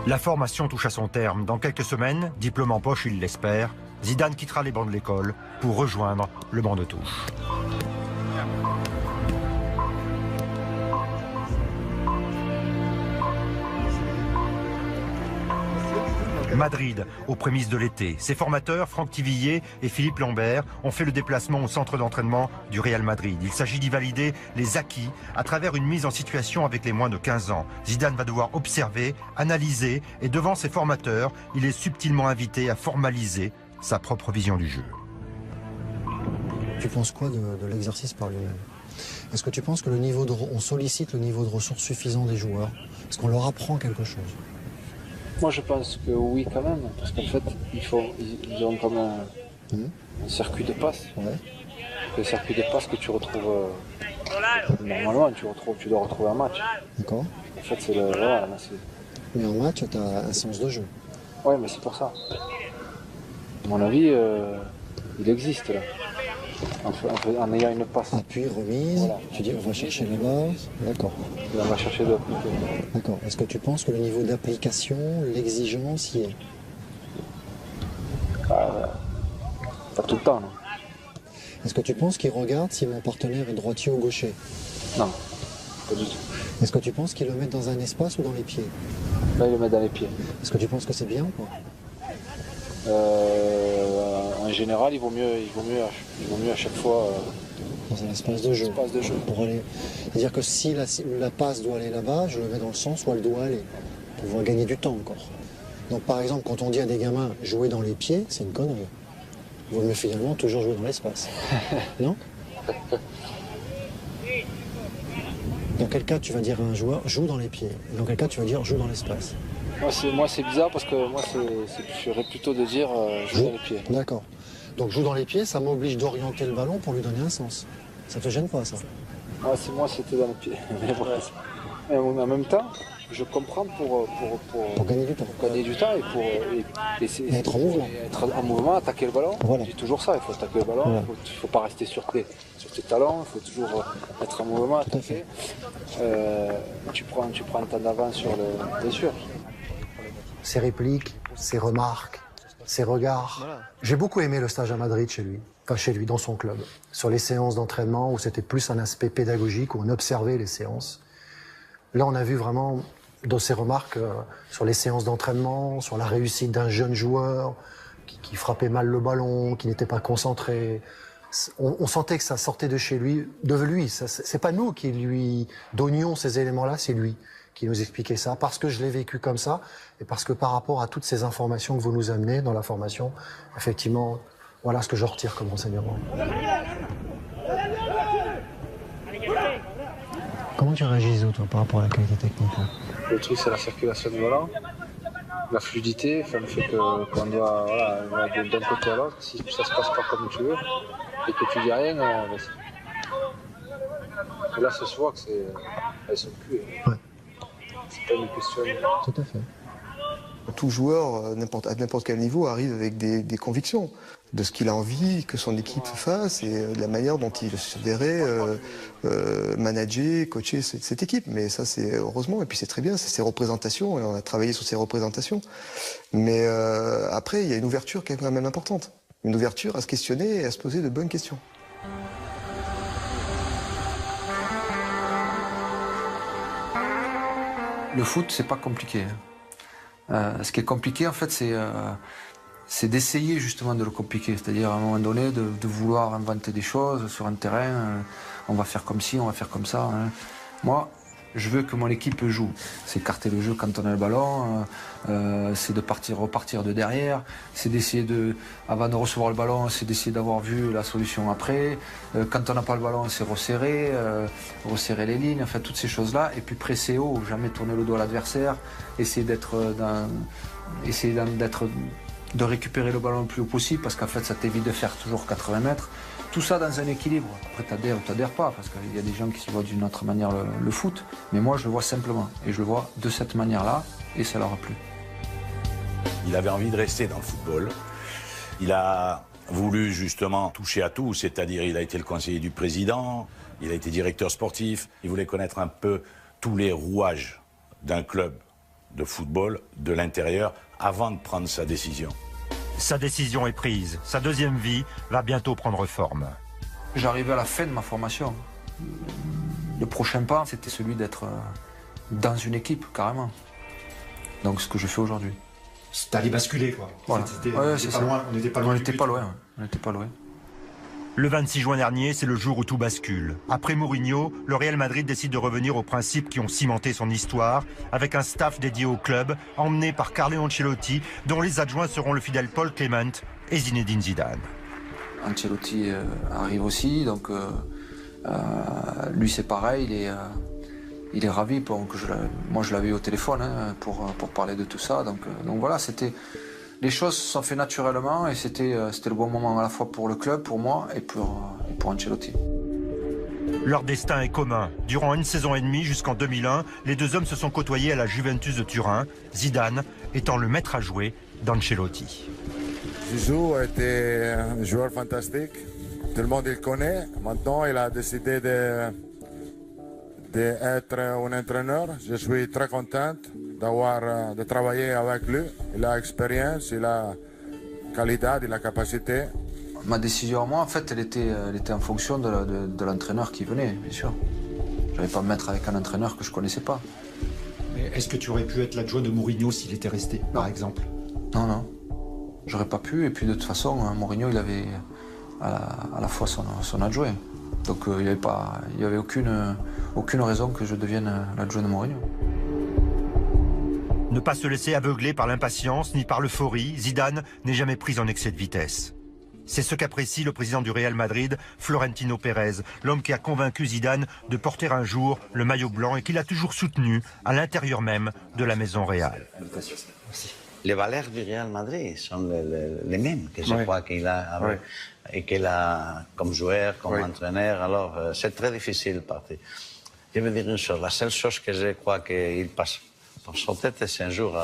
La formation touche à son terme. Dans quelques semaines, diplôme en poche, il l'espère, Zidane quittera les bancs de l'école pour rejoindre le banc de touche. Madrid, aux prémices de l'été. Ses formateurs, Franck Tivillier et Philippe Lambert, ont fait le déplacement au centre d'entraînement du Real Madrid. Il s'agit d'y valider les acquis à travers une mise en situation avec les moins de 15 ans. Zidane va devoir observer, analyser et devant ses formateurs, il est subtilement invité à formaliser sa propre vision du jeu. Tu penses quoi de l'exercice par lui-même? Est-ce que tu penses que on sollicite le niveau de ressources suffisant des joueurs? Est-ce qu'on leur apprend quelque chose? Moi, je pense que oui, quand même, parce qu'en fait, ils ont comme un circuit de passe. Ouais. Le circuit de passe que tu retrouves normalement, tu dois retrouver un match. D'accord. En fait, c'est le. Voilà, mais en match, tu as un sens de jeu. Oui, mais c'est pour ça. À mon avis, il existe là. En ayant une passe. Appui, remise, voilà. Tu dis on va chercher la base, d'accord. On va chercher d'autres. D'accord. Est-ce que tu penses que le niveau d'application, l'exigence y est? Pas tout le temps, non. Est-ce que tu penses qu'il regarde si mon partenaire est droitier ou gaucher? Non, pas du tout. Est-ce que tu penses qu'il le met dans un espace ou dans les pieds? Là, il le met dans les pieds. Est-ce que tu penses que c'est bien ou pas? En général, il vaut mieux à chaque fois dans un espace de jeu. Pour aller. C'est-à-dire que si la passe doit aller là-bas, je le mets dans le sens où elle doit aller, pour pouvoir gagner du temps encore. Donc par exemple, quand on dit à des gamins jouer dans les pieds, c'est une connerie. Il vaut mieux finalement toujours jouer dans l'espace. Non? Dans quel cas tu vas dire à un joueur joue dans les pieds? Dans quel cas tu vas dire joue dans l'espace? Moi c'est bizarre parce que moi j'aurais plutôt de dire joue dans les pieds. D'accord. Donc joue dans les pieds, ça m'oblige d'orienter le ballon pour lui donner un sens. Ça te gêne pas ça? Moi c'était dans les pieds. Mais en même temps, je comprends pour gagner du temps. Pour gagner du temps et pour être en mouvement. Être en mouvement, attaquer le ballon. Voilà. C'est toujours ça, il faut attaquer le ballon, voilà. Il faut pas rester sur tes talons, il faut toujours être en mouvement, attaquer. Tu prends un temps d'avance sur le. Bien sûr. Ses répliques, ses remarques, ses regards. Voilà. J'ai beaucoup aimé le stage à Madrid chez lui, dans son club. Sur les séances d'entraînement où c'était plus un aspect pédagogique, où on observait les séances. Là, on a vu vraiment dans ses remarques sur les séances d'entraînement, sur la réussite d'un jeune joueur qui frappait mal le ballon, qui n'était pas concentré. On sentait que ça sortait de chez lui, de lui. C'est pas nous qui lui donnions ces éléments-là, c'est lui qui nous expliquait ça, parce que je l'ai vécu comme ça, et parce que par rapport à toutes ces informations que vous nous amenez dans la formation, effectivement, voilà ce que je retire comme renseignement. Comment tu réagis, Zizou, toi, par rapport à la qualité technique là? Le truc, c'est la circulation du ballon, la fluidité, enfin, le fait qu'on doit, voilà, d'un côté à l'autre, si ça se passe pas comme tu veux, et que tu dis rien, et là, ça se voit que elles sont plus. Ouais. C'est pas une question. Tout à fait. Tout joueur, à n'importe quel niveau, arrive avec des convictions de ce qu'il a envie que son équipe fasse et de la manière dont il se verrait manager, coacher cette équipe. Mais ça, c'est heureusement, et puis c'est très bien, c'est ses représentations, et on a travaillé sur ses représentations. Mais après, il y a une ouverture qui est quand même importante. Une ouverture à se questionner et à se poser de bonnes questions. Le foot, c'est pas compliqué. Ce qui est compliqué, en fait, c'est d'essayer justement de le compliquer. C'est-à-dire, à un moment donné, de vouloir inventer des choses sur un terrain. On va faire comme ci, on va faire comme ça. Hein. Moi, je veux que mon équipe joue. C'est écarter le jeu quand on a le ballon. C'est de repartir de derrière. C'est d'essayer avant de recevoir le ballon, c'est d'essayer d'avoir vu la solution après. Quand on n'a pas le ballon, c'est resserrer les lignes, enfin toutes ces choses-là. Et puis presser haut, jamais tourner le dos à l'adversaire. Essayer de récupérer le ballon le plus haut possible, parce qu'en fait, ça t'évite de faire toujours 80 mètres. Tout ça dans un équilibre. Après, t'adhères ou t'adhères pas, parce qu'il y a des gens qui se voient d'une autre manière le foot. Mais moi, je le vois simplement. Et je le vois de cette manière-là, et ça leur a plu. Il avait envie de rester dans le football. Il a voulu justement toucher à tout, c'est-à-dire il a été le conseiller du président, il a été directeur sportif. Il voulait connaître un peu tous les rouages d'un club de football de l'intérieur avant de prendre sa décision. Sa décision est prise. Sa deuxième vie va bientôt prendre forme. J'arrivais à la fin de ma formation. Le prochain pas, c'était celui d'être dans une équipe, carrément. Donc ce que je fais aujourd'hui. T'allais basculer, quoi. Voilà. On n'était pas loin. On n'était pas loin. Le 26 juin dernier, c'est le jour où tout bascule. Après Mourinho, le Real Madrid décide de revenir aux principes qui ont cimenté son histoire, avec un staff dédié au club, emmené par Carlo Ancelotti, dont les adjoints seront le fidèle Paul Clement et Zinedine Zidane. Ancelotti arrive aussi, donc lui c'est pareil, il est ravi. Moi je l'avais eu au téléphone pour parler de tout ça, donc voilà, les choses se sont faites naturellement et c'était le bon moment à la fois pour le club, pour moi et pour Ancelotti. Leur destin est commun. Durant une saison et demie jusqu'en 2001, les deux hommes se sont côtoyés à la Juventus de Turin, Zidane étant le maître à jouer d'Ancelotti. Zizou a été un joueur fantastique. Tout le monde le connaît. Maintenant, il a décidé d'être un entraîneur. Je suis très contente de travailler avec lui. Il a l'expérience, il a la qualité, il a la capacité. Ma décision à moi, en fait, elle était en fonction de l'entraîneur qui venait, bien sûr. Je n'allais pas me mettre avec un entraîneur que je ne connaissais pas. Mais est-ce que tu aurais pu être l'adjoint de Mourinho s'il était resté, par exemple? Non. J'aurais pas pu. Et puis de toute façon, Mourinho, il avait à la fois son adjoint. Donc il n'y avait aucune raison que je devienne l'adjoint de Mourinho. Ne pas se laisser aveugler par l'impatience ni par l'euphorie, Zidane n'est jamais pris en excès de vitesse. C'est ce qu'apprécie le président du Real Madrid, Florentino Pérez, l'homme qui a convaincu Zidane de porter un jour le maillot blanc et qu'il a toujours soutenu à l'intérieur même de la maison Real. Les valeurs du Real Madrid sont les mêmes que je crois qu'il a, et qu'il a comme joueur, comme entraîneur. Alors c'est très difficile de partir. Je veux dire une chose, la seule chose que je crois qu'il passe pour son tête, c'est un jour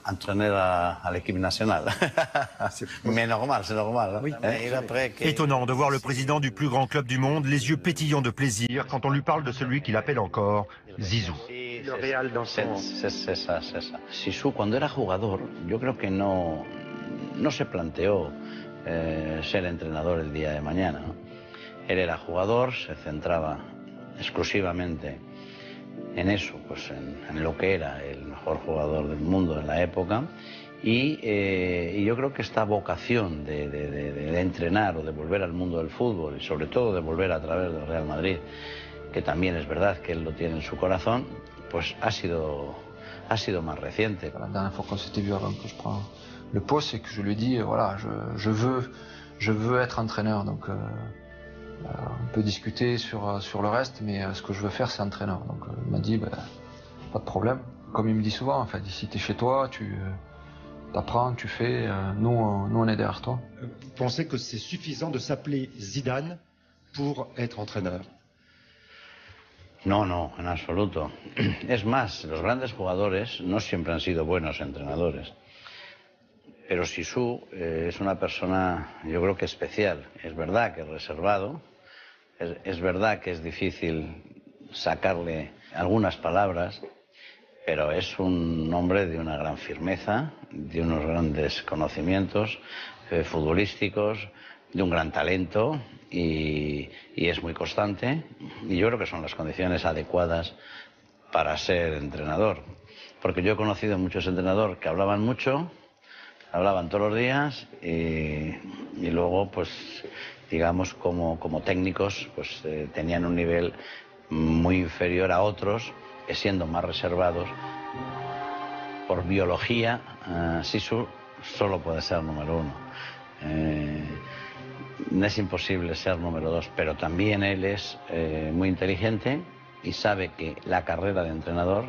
entraîneur à l'équipe nationale. Mais normal, c'est normal. Étonnant de voir le président du plus grand club du monde, les yeux pétillants de plaisir quand on lui parle de celui qu'il appelle encore Zizou. Le Real dans son... C'est ça. Zizou, cuando era jugador, yo creo que no se planteó ser entrenador el día de mañana. Él era jugador, se centraba exclusivamente en eso, pues en lo que era el mejor jugador del mundo en la época. Y yo creo que esta vocación de entrenar o de volver al mundo del fútbol y sobre todo de volver a través del Real Madrid, que también es verdad que él lo tiene en su corazón, pues ha sido más reciente. La dernière fois qu'on s'était vu avant que je prends le poste, c'est que je lui ai dit, voilà, je veux être entraîneur. Donc On peut discuter sur le reste, mais ce que je veux faire, c'est entraîneur. Donc il m'a dit, pas de problème. Comme il me dit souvent, en fait, ici tu es chez toi, tu apprends, tu fais, nous on est derrière toi. Vous pensez que c'est suffisant de s'appeler Zidane pour être entraîneur? No, no, en absoluto. Es más, los grandes jugadores no siempre han sido buenos entrenadores. Pero Zizou es una persona, yo creo que especial. Es verdad que es reservado, es verdad que es difícil sacarle algunas palabras, pero es un hombre de una gran firmeza, de unos grandes conocimientos futbolísticos, de un gran talento y es muy constante. Y yo creo que son las condiciones adecuadas para ser entrenador. Porque yo he conocido muchos entrenadores que hablaban mucho, hablaban todos los días y luego, pues, digamos, como técnicos, pues tenían un nivel muy inferior a otros, que siendo más reservados, por biología, Zizou solo puede ser número uno. Es imposible ser número dos, pero también él es muy inteligente y sabe que la carrera de entrenador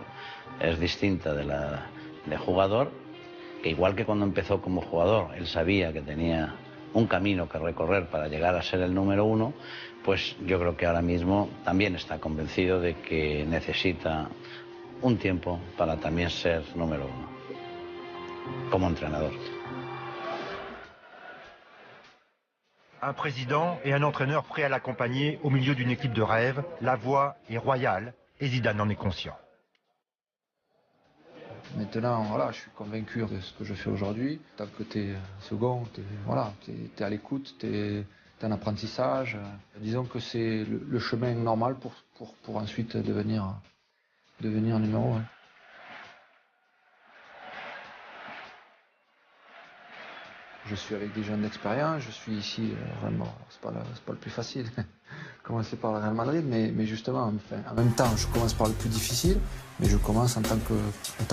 es distinta de la de jugador, que igual que cuando empezó como jugador, él sabía que tenía un camino que recorrer para llegar a ser el número uno, pues yo creo que ahora mismo también está convencido de que necesita un tiempo para también ser número uno, como entrenador. Un président et un entraîneur prêts à l'accompagner au milieu d'une équipe de rêve, la voie est royale et Zidane en est conscient. Maintenant, voilà, je suis convaincu de ce que je fais aujourd'hui. Tant que tu es second, tu es à l'écoute, tu es en apprentissage. Disons que c'est le chemin normal pour ensuite devenir numéro 1. Je suis avec des jeunes d'expérience, je suis ici, vraiment, c'est pas le plus facile. Commencer par le Real Madrid, mais justement, enfin, en même temps, je commence par le plus difficile, mais je commence en tant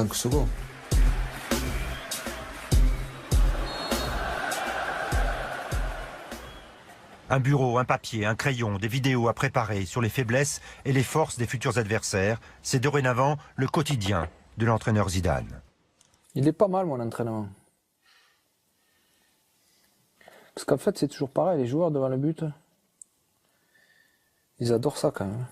que second. Un bureau, un papier, un crayon, des vidéos à préparer sur les faiblesses et les forces des futurs adversaires, c'est dorénavant le quotidien de l'entraîneur Zidane. Il est pas mal, mon entraînement. Parce qu'en fait, c'est toujours pareil, les joueurs devant le but, ils adorent ça quand même.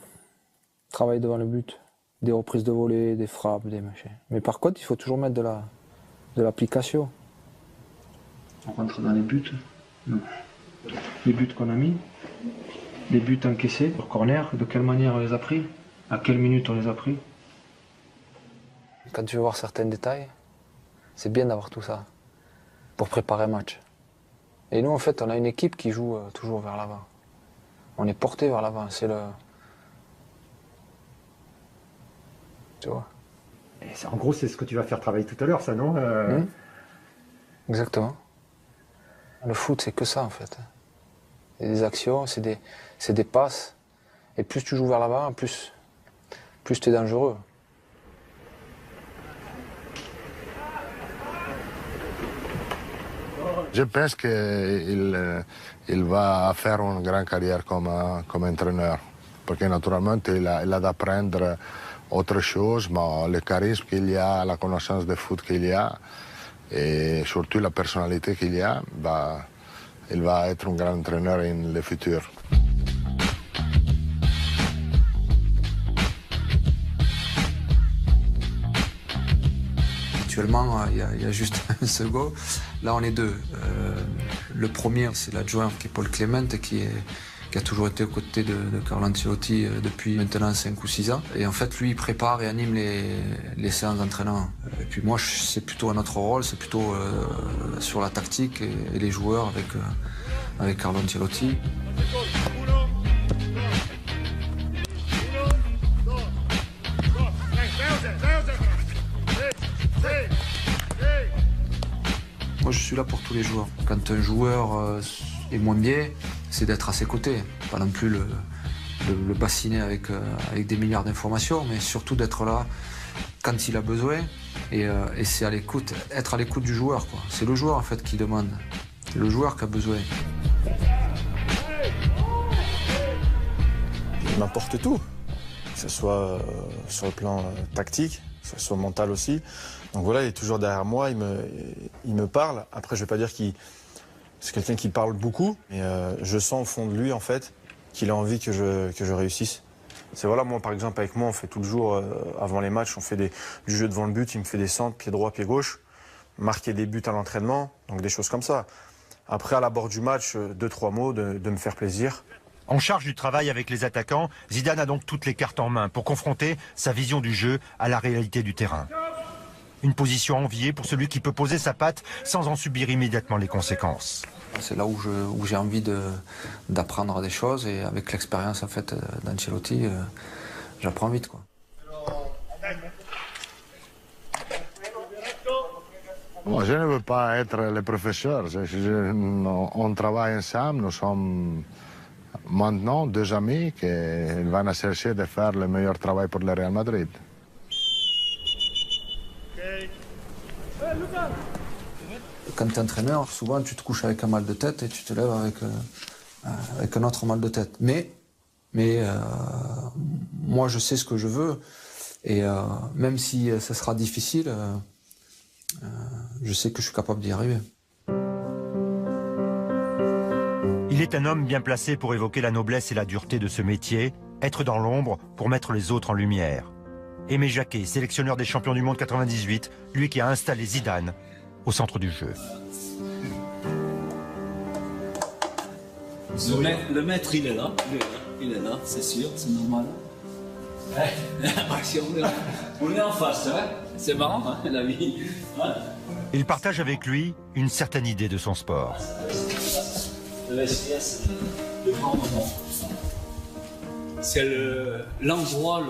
Travailler devant le but, des reprises de volée, des frappes, des machins. Mais par contre, il faut toujours mettre de l'application. On rentre dans les buts. Non. Les buts qu'on a mis, les buts encaissés, sur corner, de quelle manière on les a pris, à quelle minute on les a pris. Quand tu veux voir certains détails, c'est bien d'avoir tout ça pour préparer un match. Et nous, en fait, on a une équipe qui joue toujours vers l'avant. On est porté vers l'avant, c'est le... Tu vois. Et en gros, c'est ce que tu vas faire travailler tout à l'heure, ça, non Exactement. Le foot, c'est que ça, en fait. C'est des actions, c'est des passes. Et plus tu joues vers l'avant, plus tu es dangereux. Je pense qu'il va faire une grande carrière comme entraîneur. Parce que naturellement, il a d'apprendre autre chose, mais le charisme qu'il y a, la connaissance de foot qu'il y a, et surtout la personnalité qu'il y a, il va être un grand entraîneur dans le futur. Actuellement, il y a juste un second. Là, on est deux. Le premier, c'est l'adjoint qui est Paul Clément, qui a toujours été aux côtés de Carlo Ancelotti depuis maintenant 5 ou 6 ans. Et en fait, lui, il prépare et anime les séances d'entraînement. Et puis moi, c'est plutôt un autre rôle, c'est plutôt sur la tactique et les joueurs avec Carlo Ancelotti. Moi, je suis là pour tous les joueurs. Quand un joueur est moins bien, c'est d'être à ses côtés. Pas non plus le bassiner avec des milliards d'informations, mais surtout d'être là quand il a besoin. Et c'est être à l'écoute du joueur, quoi. C'est le joueur, en fait, qui demande. C'est le joueur qui a besoin. il m'apporte tout, que ce soit sur le plan tactique, que ce soit mental aussi. Donc voilà, il est toujours derrière moi, il me parle. Après, je ne vais pas dire qu'il... C'est quelqu'un qui parle beaucoup, mais je sens au fond de lui, en fait, qu'il a envie que je réussisse. C'est voilà, moi, par exemple, avec moi, on fait tout le jour, avant les matchs, on fait du jeu devant le but, il me fait des centres, pied droit, pied gauche, marquer des buts à l'entraînement, donc des choses comme ça. Après, à l'abord du match, 2-3 mots, de me faire plaisir. En charge du travail avec les attaquants, Zidane a donc toutes les cartes en main pour confronter sa vision du jeu à la réalité du terrain. Une position enviée pour celui qui peut poser sa patte sans en subir immédiatement les conséquences. C'est là où j'ai envie d'apprendre des choses et avec l'expérience en fait d'Ancelotti, j'apprends vite, quoi. Moi, je ne veux pas être le professeur. On travaille ensemble, nous sommes maintenant 2 amis qui vont chercher de faire le meilleur travail pour le Real Madrid. Quand tu es entraîneur, souvent tu te couches avec un mal de tête et tu te lèves avec un autre mal de tête. Mais moi je sais ce que je veux et même si ça sera difficile, je sais que je suis capable d'y arriver. Il est un homme bien placé pour évoquer la noblesse et la dureté de ce métier, être dans l'ombre pour mettre les autres en lumière. Aimé Jacquet, sélectionneur des champions du monde 98, lui qui a installé Zidane au centre du jeu. Le maître, il est là, c'est sûr, c'est normal. On est en face, hein. C'est marrant, hein, la vie. Ouais. Il partage avec lui une certaine idée de son sport. Le vestiaire, c'est le grand moment. C'est l'endroit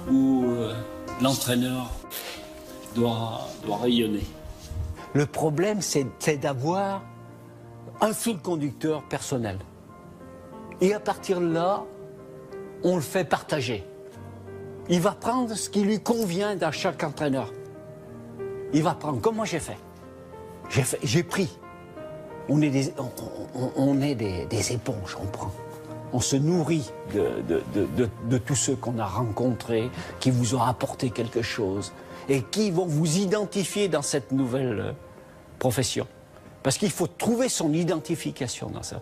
où l'entraîneur doit rayonner. Le problème, c'est d'avoir un fil conducteur personnel. Et à partir de là, on le fait partager. Il va prendre ce qui lui convient dans chaque entraîneur. Il va prendre, comme moi j'ai fait. J'ai pris. On est des éponges, on prend. On se nourrit de tous ceux qu'on a rencontrés, qui vous ont apporté quelque chose et qui vont vous identifier dans cette nouvelle profession. Parce qu'il faut trouver son identification dans ça.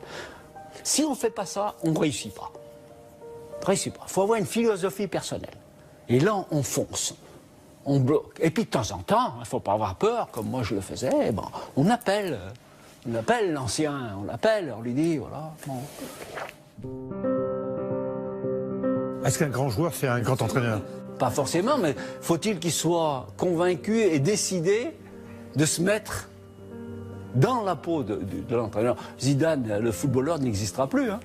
Si on ne fait pas ça, on ne réussit pas. Il faut avoir une philosophie personnelle. Et là, on fonce. On bloque. Et puis de temps en temps, il ne faut pas avoir peur, comme moi je le faisais, bon, on appelle l'ancien, on lui dit, voilà. Bon. Est-ce qu'un grand joueur fait un grand entraîneur? Pas forcément, mais faut-il qu'il soit convaincu et décidé de se mettre dans la peau de l'entraîneur. Zidane, le footballeur, n'existera plus. Hein.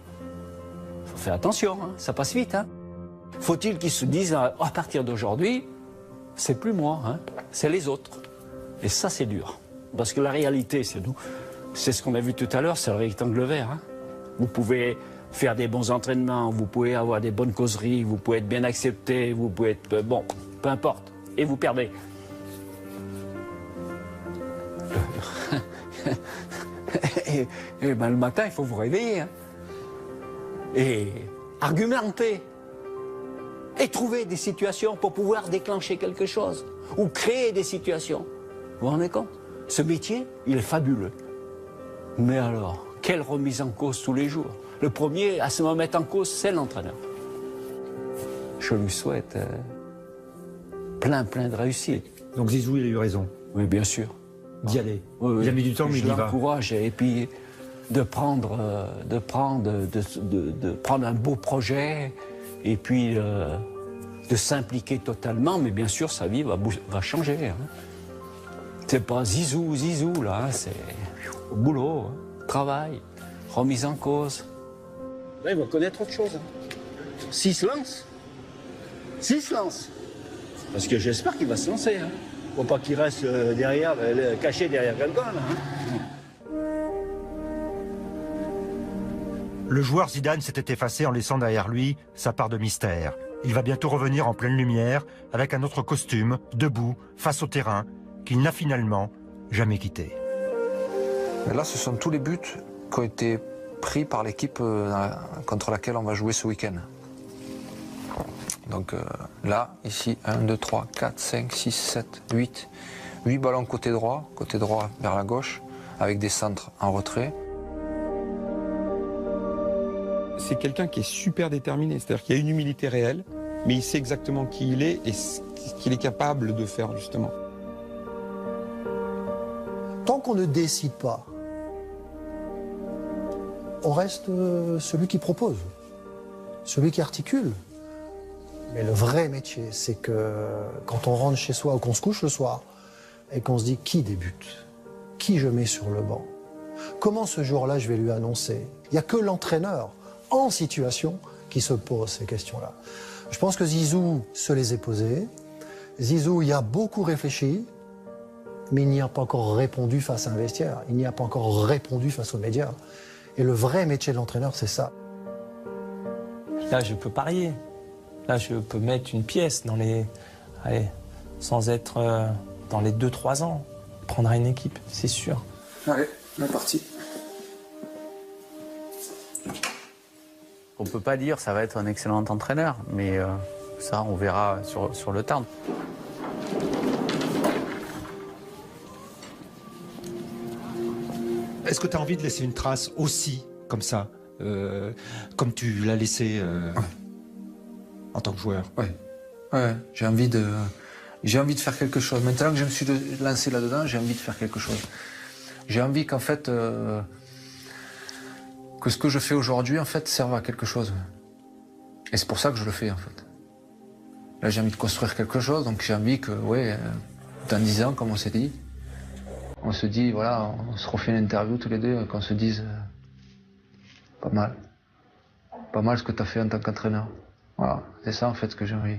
Faut faire attention, hein, ça passe vite. Hein. Faut-il qu'il se dise, à partir d'aujourd'hui, c'est plus moi, hein, c'est les autres. Et ça, c'est dur. Parce que la réalité, c'est nous. C'est ce qu'on a vu tout à l'heure, c'est le rectangle vert. Hein. Vous pouvez faire des bons entraînements, vous pouvez avoir des bonnes causeries, vous pouvez être bien accepté, vous pouvez être... bon, peu importe. Et vous perdez. et ben, le matin, il faut vous réveiller. Hein. Et argumenter. Et trouver des situations pour pouvoir déclencher quelque chose. Ou créer des situations. Vous vous rendez compte? Ce métier, il est fabuleux. Mais alors, quelle remise en cause tous les jours? Le premier à se remettre en cause, c'est l'entraîneur. Je lui souhaite plein de réussite. Donc Zizou, il a eu raison. Oui, bien sûr. D'y aller. Oui, il a mis du temps, mais il y va. Je l'encourage et puis de prendre un beau projet et puis de s'impliquer totalement. Mais bien sûr, sa vie va changer. Hein. C'est pas zizou, là. Hein, c'est au boulot, hein, travail, remise en cause. Là, il va connaître autre chose. Hein. S'il se lance. Parce que j'espère qu'il va se lancer. Hein. Faut pas qu'il reste caché derrière quelqu'un. Hein. Le joueur Zidane s'était effacé en laissant derrière lui sa part de mystère. Il va bientôt revenir en pleine lumière avec un autre costume, debout, face au terrain, qu'il n'a finalement jamais quitté. Mais là, ce sont tous les buts qui ont été pris par l'équipe contre laquelle on va jouer ce week-end. Donc là, ici, 1, 2, 3, 4, 5, 6, 7, 8. 8 ballons côté droit vers la gauche, avec des centres en retrait. C'est quelqu'un qui est super déterminé, c'est-à-dire qu'il y a une humilité réelle, mais il sait exactement qui il est et ce qu'il est capable de faire, justement. Tant qu'on ne décide pas, on reste celui qui propose, celui qui articule. Mais le vrai métier, c'est que quand on rentre chez soi ou qu'on se couche le soir et qu'on se dit qui débute, qui je mets sur le banc, comment ce jour-là je vais lui annoncer. Il n'y a que l'entraîneur en situation qui se pose ces questions-là. Je pense que Zizou se les est posées. Zizou y a beaucoup réfléchi, mais il n'y a pas encore répondu face à un vestiaire. Il n'y a pas encore répondu face aux médias. Et le vrai métier de l'entraîneur, c'est ça. Là, je peux parier. Là, je peux mettre une pièce dans les... Allez, sans être dans les 2-3 ans. Il prendra une équipe, c'est sûr. Allez, on est parti. On ne peut pas dire ça va être un excellent entraîneur, mais ça, on verra sur le terrain. Est-ce que tu as envie de laisser une trace aussi, comme ça, comme tu l'as laissé en tant que joueur? Ouais, j'ai envie de faire quelque chose. Maintenant que je me suis lancé là-dedans, j'ai envie de faire quelque chose. J'ai envie qu'en fait, que ce que je fais aujourd'hui, en fait, serve à quelque chose. Et c'est pour ça que je le fais, en fait. Là, j'ai envie de construire quelque chose, donc j'ai envie que, dans 10 ans, comme on s'est dit, on se dit, voilà, on se refait une interview tous les deux, qu'on se dise, pas mal ce que tu as fait en tant qu'entraîneur. Voilà, c'est ça, en fait, ce que j'ai envie.